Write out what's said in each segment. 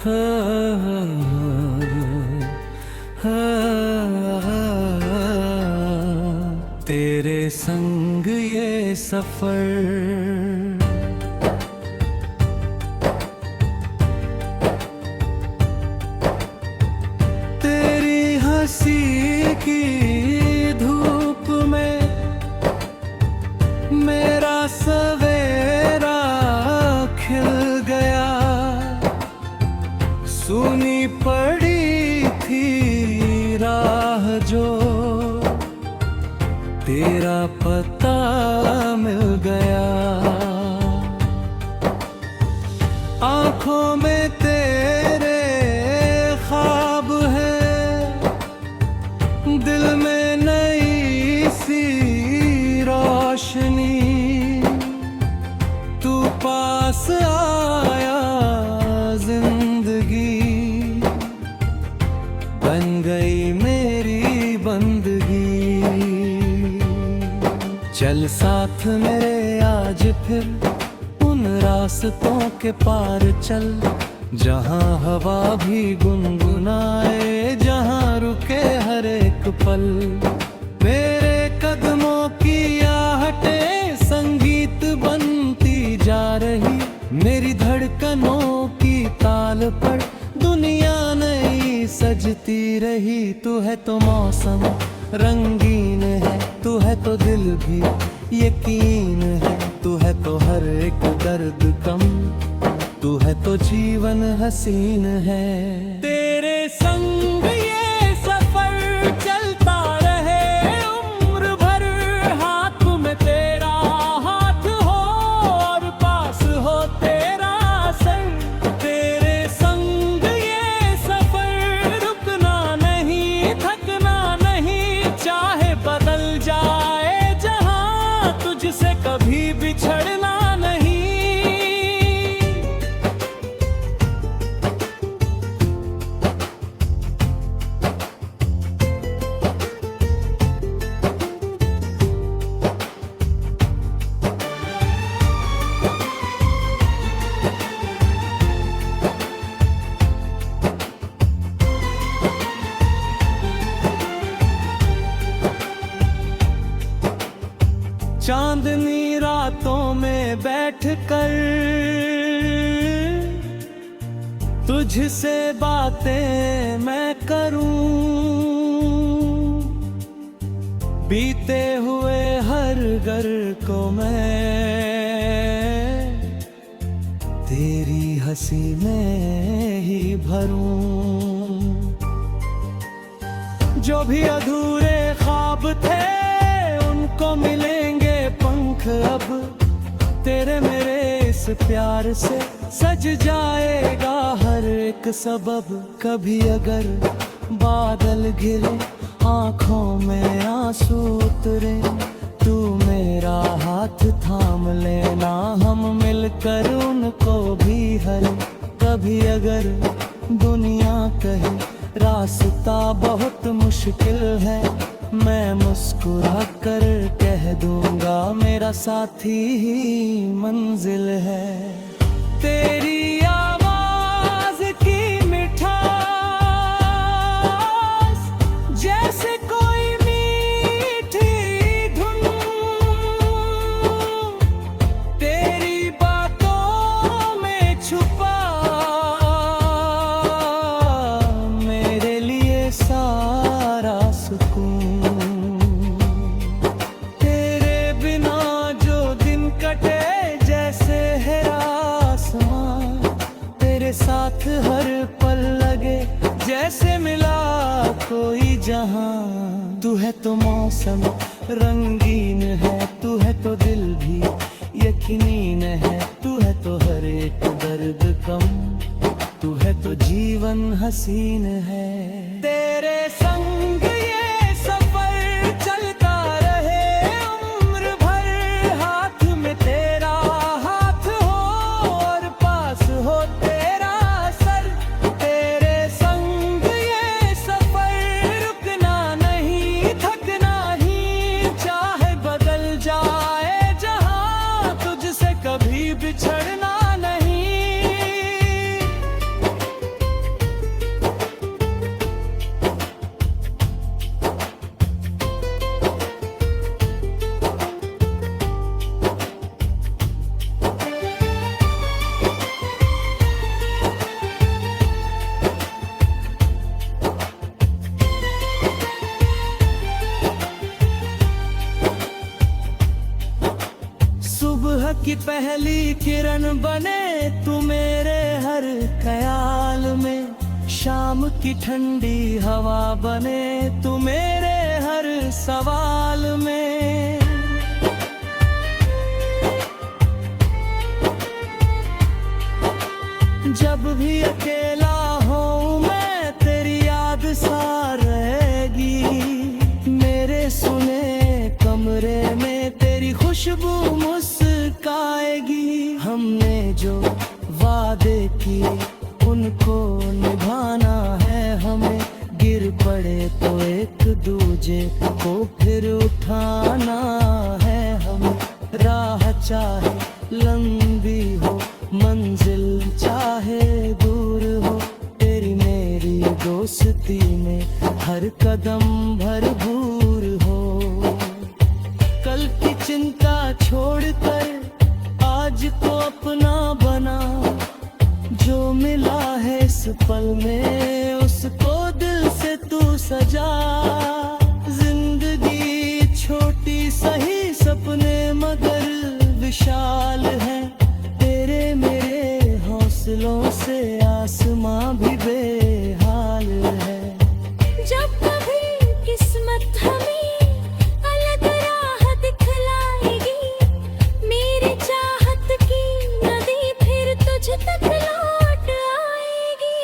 हाँ, तेरे संग ये सफर तेरी हंसी की धूप में मेरा सवेरा खिल गया। सुनी पड़ी थी राह जो तेरा पता मिल गया। आंखों में तेरे ख्वाब है, दिल में नई सी रोशनी। तू पास आया, जिंदगी बन गई मेरी बंदगी। चल साथ मेरे आज फिर उन रास्तों के पार चल, जहां हवा भी गुनगुनाए, जहां रुके हर एक पल। मेरे कदमों की आहटें संगीत बनती जा रही, मेरी धड़कनों की ताल पर दुनिया नई सजती रही। तू है तो मौसम रंगीन है, तू है तो दिल भी यकीन है, तू है तो हर एक दर्द कम, तू है तो जीवन हसीन है। तेरे संग ये सफर चलता रहे उम्र भर, हाथ में तेरा हाथ हो और पास हो तेरा सर। तेरे संग ये सफर रुकना नहीं, थकना नहीं, चाहे बदल जाए जहां, तुझसे कभी बिछड़ना नहीं। चांदनी रातों में बैठकर तुझसे बातें मैं करूं, बीते हुए हर घर को मैं तेरी हंसी में ही भरूं। जो भी अधूरे ख्वाब थे उनको मिलेंगे पंख अब, तेरे मेरे इस प्यार से सज जाएगा हर एक सबब। कभी अगर बादल घिरे, आंखों में आंसू उतरे, तू मेरा हाथ थाम लेना, हम मिलकर उनको भी हरे। कभी अगर दुनिया कहे रास्ता बहुत मुश्किल है, मैं मुस्कुरा कर कह दूंगा मेरा साथी ही मंजिल है। तेरी आवाज की मिठास जैसे कोई मीठी धुन, तेरी बातों में छुपा मेरे लिए सारा सुकून। साथ हर पल लगे जैसे मिला कोई जहां। तू है तो मौसम रंगीन है, तू है तो दिल भी यकीनीन है, तू है तो हर एक दर्द कम, तू है तो जीवन हसीन है। तेरे संग ये सफर चलता रहे उम्र भर, हाथ में तेरा हाथ हो और पास हो तेरा सर। तेरे संग ये सफर रुकना नहीं, थकना ही, चाहे बदल जाए जहां, तुझसे कभी बिछड़ना नहीं। सुबह की पहली किरण बने तू मेरे हर ख्याल में, शाम की ठंडी हवा बने तू मेरे हर सवाल में। जब भी अकेला हूँ मैं तेरी याद सा रहेगी, मेरे सुने कमरे में तेरी खुशबू मुस्काएगी। हमने जो वादे किए उनको निभाना है हमें, गिर पड़े तो एक दूजे को फिर उठाना है हमें। राह चाहे लंबी हो मंजिल चाहे दूर हो, तेरी मेरी दोस्ती में हर कदम भरपूर हो। कल की चिंता छोड़कर आज को अपना बना, जो मिला है इस पल में उसको दिल से तू सजा। जिंदगी छोटी सही सपने मगर विशाल है, तेरे मेरे हौसलों से आसमां भी बेहाल है। जब कभी किस्मत हमें अलग राह दिखलाएगी, मेरी चाहत की नदी फिर तुझ तक लौट आएगी।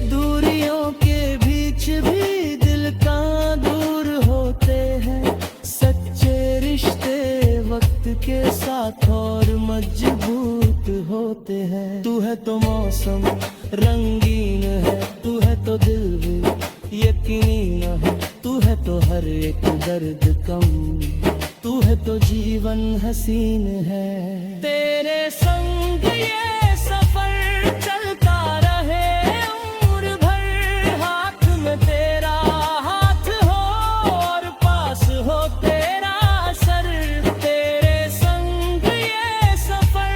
दूरियों के बीच भी दिल कहाँ दूर होते हैं, सच्चे रिश्ते वक्त के साथ और मजबूत होते हैं। तू है तो मौसम रंगीन है, तू है तो दिल भी यकीन है, तू है तो हर एक दर्द कम, तू है तो जीवन हसीन है। तेरे संग ये सफर चलता रहे उम्र भर, हाथ में तेरा हाथ हो और पास हो तेरा सर। तेरे संग ये सफर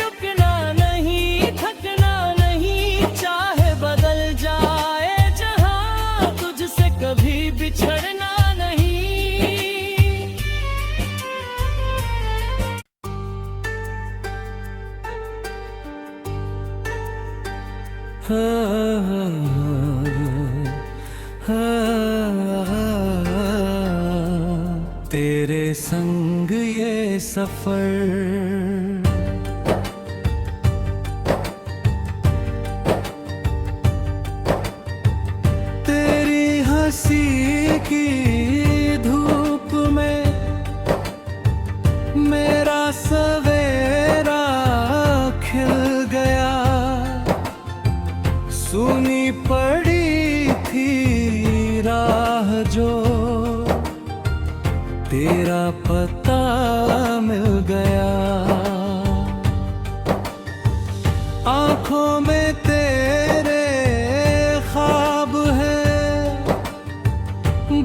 रुकना नहीं थकना नहीं, चाहे बदल जाए जहां तुझसे कभी बिछड़ना नहीं। तेरे संग ये सफर तेरी हंसी की धूप में मेरा सवेरा खिल गया। सुनी पड़ी थी राह जो तेरा पता मिल गया। आंखों में तेरे ख्वाब है,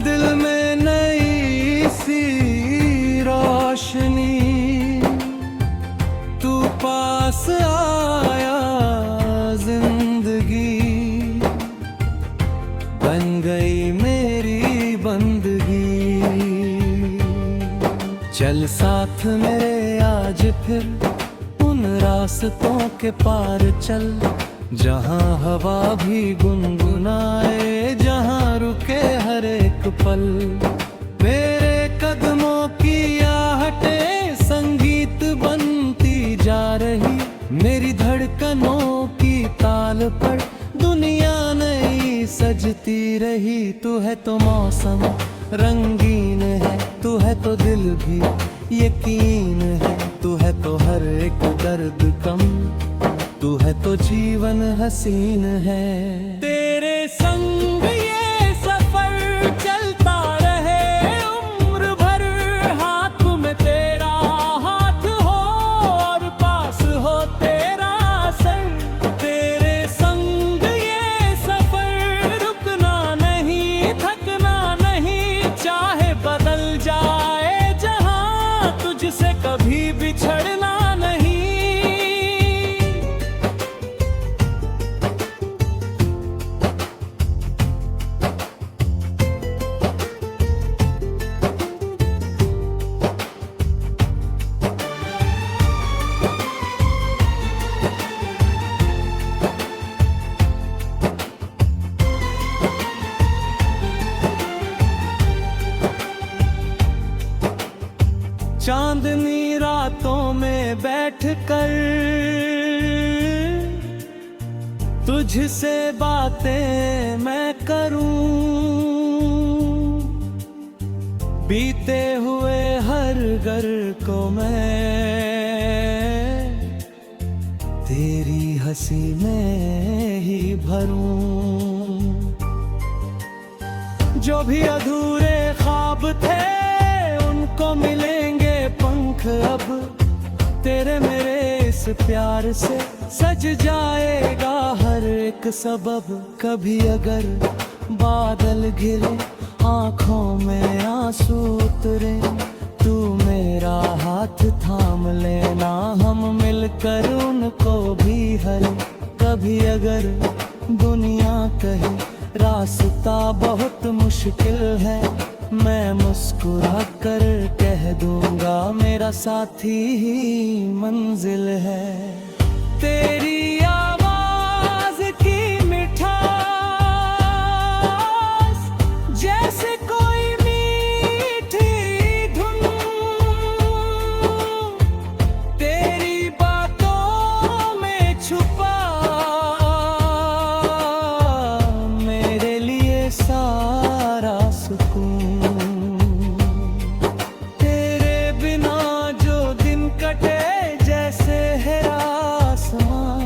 दिल में नई सी रोशनी। तू पास आया जिंदगी बन गई मेरी बंदगी। चल साथ मेरे आज फिर उन रास्तों के पार चल, जहां हवा भी गुनगुनाए, जहां रुके हर एक पल। मेरे कदमों की आहटें संगीत बनती जा रही, मेरी धड़कनों की ताल पर दुनिया नई सजती रही। तू है तो मौसम रंगीन है, तू है तो दिल भी यकीन है, तू है तो हर एक दर्द कम, तू है तो जीवन हसीन है। तेरे संग ये सफर चलता रहे उम्र भर, हाथ में तेरा हाथ हो और पास हो तेरा सर। तेरे संग ये सफर रुकना नहीं थकना नहीं, चाहे बदल जाए जहां तुझसे कभी बिछड़ना नहीं। में बैठकर तुझसे बातें मैं करूं, बीते हुए हर घर को मैं तेरी हंसी में ही भरूं। जो भी अधूरे ख्वाब थे उनको मिलेंगे पंख अब, तेरे मेरे इस प्यार से सज जाएगा हर एक सबब। कभी अगर बादल घिरे आंखों में आंसू उतरे, तू मेरा हाथ थाम लेना, हम मिलकर उनको भी हरे। कभी अगर दुनिया कहे रास्ता बहुत मुश्किल है, मैं मुस्कुरा कर कह दूंगा मेरा साथी ही मंजिल है। तेरी आवाज की मिठास जैसे कोई मीठी धुन, तेरी बातों में छुपा मेरे लिए सारा सुकून। तेरे बिना जो दिन कटे जैसे है आसमां,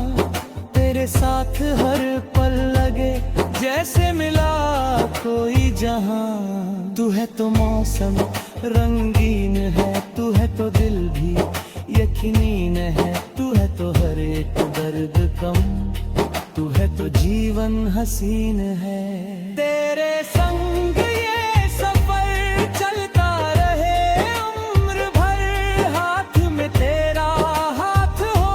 तेरे साथ हर पल लगे जैसे मिला कोई जहां। तू है तो मौसम रंगीन है, तू है तो दिल भी यकीनीन है, तू है तो हर एक दर्द कम, तू है तो जीवन हसीन है। तेरे संग ये सफर चलता रहे उम्र भर, हाथ में तेरा हाथ हो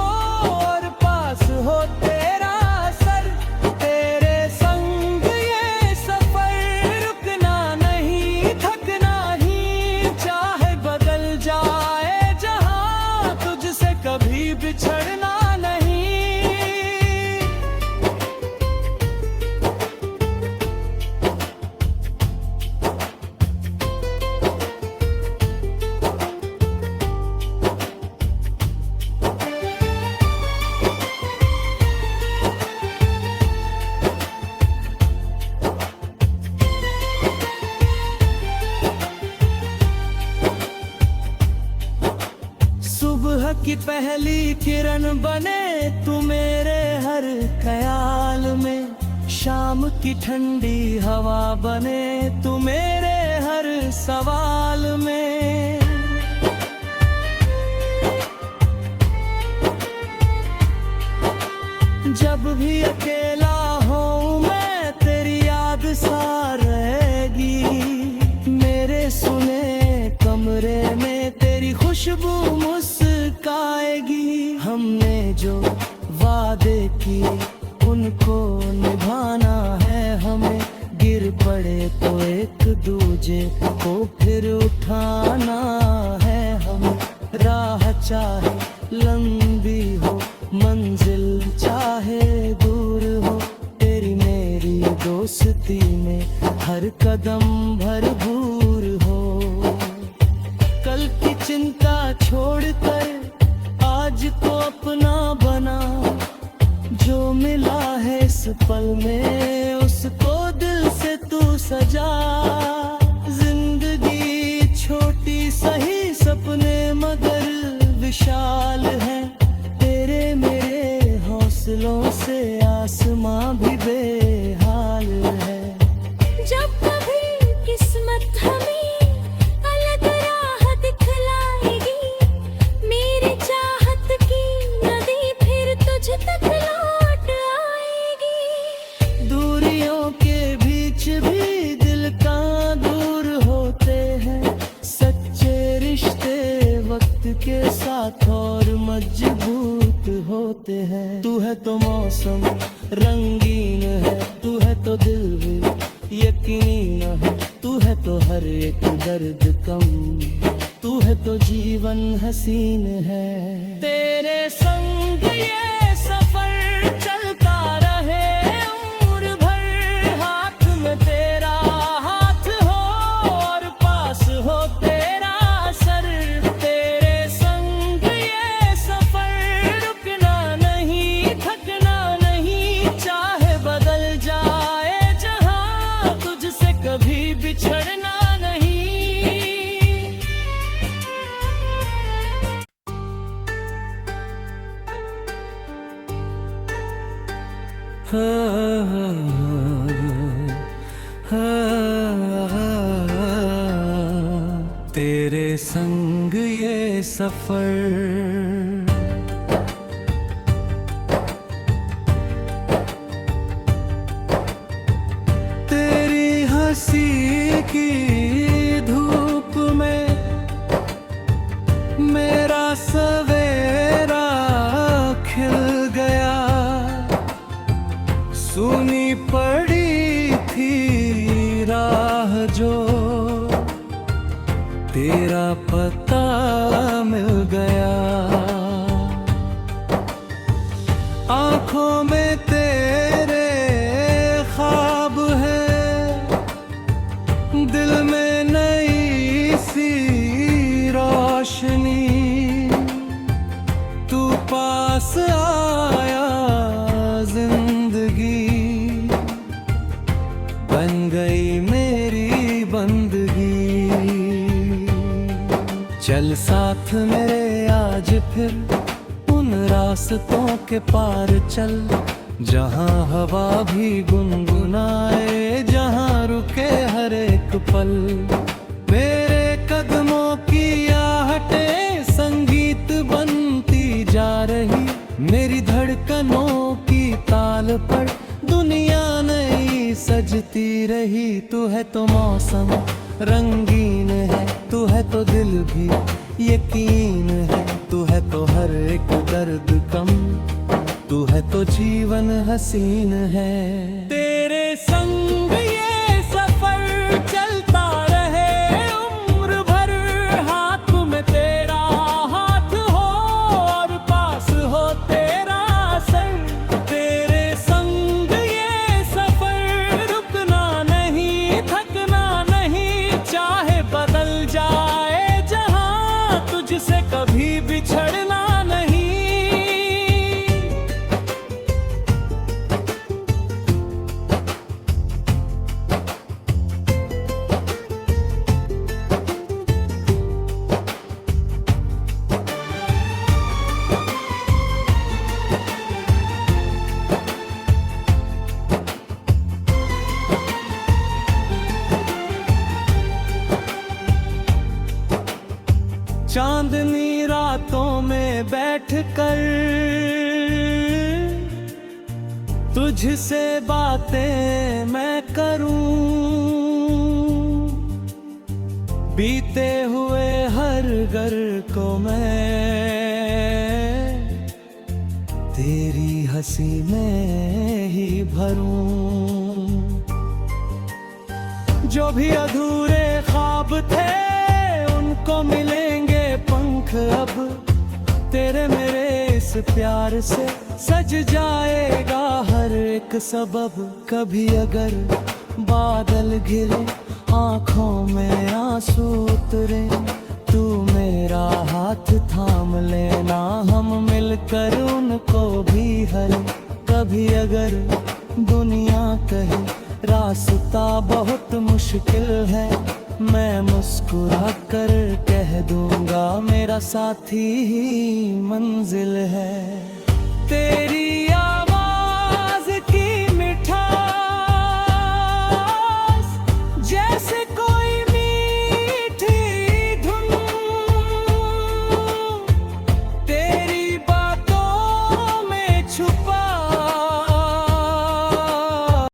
और पास हो तेरा सर। तेरे संग ये सफर रुकना नहीं, थकना ही, चाहे बदल जाए जहां, तुझसे कभी बिछड़ना नहीं। सुबह की पहली किरण बने तू मेरे हर ख्याल में, शाम की ठंडी हवा बने तू मेरे हर सवाल में। जब भी अकेला हूँ मैं तेरी याद सा रहेगी, मेरे सुने कमरे में तेरी खुशबू मुस्काएगी। हमने जो वादे किए उनको निभाना है हमें, गिर पड़े तो एक दूजे को फिर उठाना है हमें। राह चाहे लंबी हो, मंजिल चाहे दूर हो, तेरी मेरी दोस्ती में हर कदम भरपूर हो। कल की चिंता छोड़कर आज को अपना बना, जो मिला है इस पल में उसको दिल से तू सजा। जिंदगी छोटी सही सपने मगर विशाल है, तेरे मेरे हौसलों से आसमां भी बेहाल है। जब कभी किस्मत हमें अलग राह दिखलाएगी, मेरी चाहत की नदी फिर तुझ तक लौट आएगी। दूरियों के बीच भी दिल का दूर होते हैं, सच्चे रिश्ते वक्त के साथ और मजबूत होते हैं। तू है तो मौसम रंगीन है, तू है तो दिल भी यकीन है, तू है तो हर एक दर्द कम, तू है तो जीवन हसीन है। तेरे संग ये सफर चलता रहे उम्र भर, हाथ में तेरा हाथ हो और पास हो तेरा सर। तेरे संग ये तेरे संग ये सफर तेरी हंसी की धूप में मेरा सवेरा खिल गया। सुनी पड़ी थी राह जो तेरा पता मिल गया। आंखों में तेरे ख्वाब है, दिल में नई सी रोशनी। तू पास आया जिंदगी बन गई मेरी बंदगी। चल साथ मेरे आज फिर उन रास्तों के पार चल, जहां हवा भी गुनगुनाए, जहां रुके हर एक पल। मेरे कदमों की आहटें संगीत बनती जा रही, मेरी धड़कनों की ताल पर दुनिया नई सजती रही। तू है तो मौसम रंगीन है, तू है तो दिल भी यकीन है, तू है तो हर एक दर्द कम, तू है तो जीवन हसीन है। तेरे संग ये सफर चलता रहे उम्र भर, हाथ में तेरा हाथ हो और पास हो तेरा सर। तेरे संग ये सफर रुकना नहीं, थकना नहीं, चाहे बदल जाए जहां, तुझसे कभी बिछड़ना नहीं। चांदनी रातों में बैठकर तुझसे बातें मैं करूं, बीते हुए हर घर को मैं तेरी हंसी में ही भरूं। जो भी अधूरे ख्वाब थे उनको मिलेंगे पंख अब, तेरे मेरे इस प्यार से सज जाएगा हर एक सबब। कभी अगर बादल घिरे आंखों में आंसू उतरे, तू मेरा हाथ थाम लेना, हम मिलकर उनको भी हल। कभी अगर दुनिया कहे रास्ता बहुत मुश्किल है, मैं मुस्कुरा कर कह दूंगा मेरा साथी ही मंजिल है। तेरी आवाज की मिठास जैसे कोई मीठी धुन, तेरी बातों में छुपा